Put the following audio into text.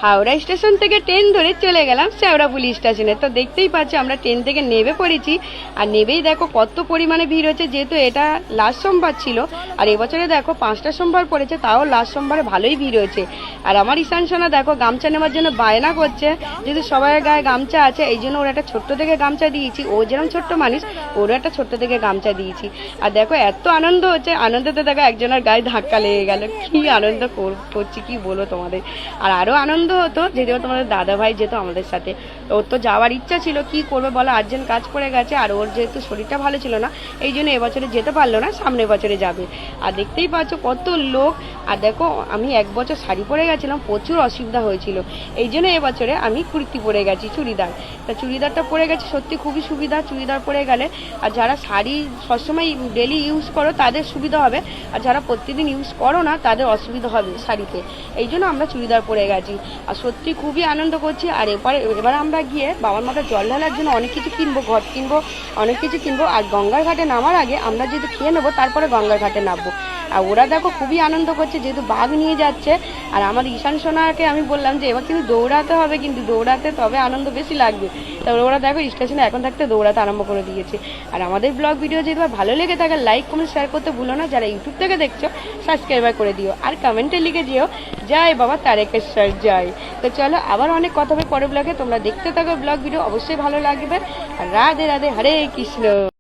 Howrah station থেকে train ধরে চলে গেলাম শেওড়াফুলি স্টেশনে। তো দেখতেই পাচ্ছি আমরা ট্রেন থেকে নেমে পড়েছি, আর নেবেই দেখো কত পরিমাণে ভিড় হচ্ছে, যেহেতু এটা লাস্ট সোমবার ছিল। আর এবছরে দেখো 5টা সোমবার পড়েছে, তাও লাস্ট সোমবারে ভালোই ভিড় হয়েছে। আর আমার ঈশান সোনা দেখো গামছা নেওয়ার জন্য বায়না করছে, যেহেতু সবার গায়ে গামছা আছে এই জন্য ওর একটা ছোট্ট থেকে গামছা দিয়েছি। ও যেরকম ছোট্ট মানুষ, ওরও একটা ছোট্ট থেকে গামছা দিয়েছি। আর দেখো এত আনন্দ হচ্ছে, আনন্দতে দেখো একজনের গায়ে ধাক্কা লেগে গেল। কি আনন্দ করছি কি বলো তোমাদের। আর আরও আনন্দ হতো যদি তোমাদের দাদা ভাই যেত আমাদের সাথে। ওর তো যাওয়ার ইচ্ছা ছিল, কি করবে বলো, আর্জেন্ট কাজ পড়ে গেছে। আর ওর যেহেতু শরীরটা ভালো ছিল না, এই জন্য এবছরে যেতে পারলো না, সামনের বছরে যাবে। আর দেখতেই পাচ্ছ কত লোক। আর দেখো আমি 1 বছর শাড়ি পরে গেছিলাম, প্রচুর অসুবিধা হয়েছিল, এই জন্য এবছরে আমি কুর্তি পরে গেছি, চুড়িদার। তা চুড়িদারটা পরে গেছি, সত্যি খুবই সুবিধা চুড়িদার পরে গেলে। আর যারা শাড়ি সবসময় ডেলি ইউজ করো তাদের সুবিধা হবে, আর যারা প্রতিদিন ইউজ করো না তাদের অসুবিধা হবে শাড়িতে, এই জন্য আমরা চুড়িদার পরে গেছি। আর সত্যি খুবই আনন্দ করছি। আর এবার আমরা গিয়ে বাবার মাথায় জল ঢালার জন্য অনেক কিছু কিনবো, ঘট কিনবো, অনেক কিছু কিনবো। আর গঙ্গার ঘাটে নামার আগে আমরা যেহেতু খেয়ে নেবো, তারপরে গঙ্গার ঘাটে নামবো। আর ওরা দেখো খুবই আনন্দ করছে, যেহেতু বাঘ নিয়ে যাচ্ছে। আর আমার ঈশান সোনাকে আমি বললাম যে এবার কিন্তু দৌড়াতে হবে, কিন্তু দৌড়াতে তবে আনন্দ বেশি লাগবে। তারপরে ওরা দেখো স্টেশনে এখন থাকতে দৌড়াতে আরম্ভ করে দিয়েছে। আর আমাদের ব্লগ ভিডিও যদি ভালো লেগে থাকে লাইক কমেন্ট শেয়ার করতে ভুলো না। যারা ইউটিউব থেকে দেখছো সাবস্ক্রাইবার করে দিও, আর কমেন্টে লিখে দিও জয় বাবা তারকেশ্বর জয়। তো চলো আবার অনেক কথা হবে পরের ব্লগে, তোমরা দেখতে থাকো ব্লগ ভিডিও, অবশ্যই ভালো লাগবে। আর রাধে রাধে, হরে কৃষ্ণ।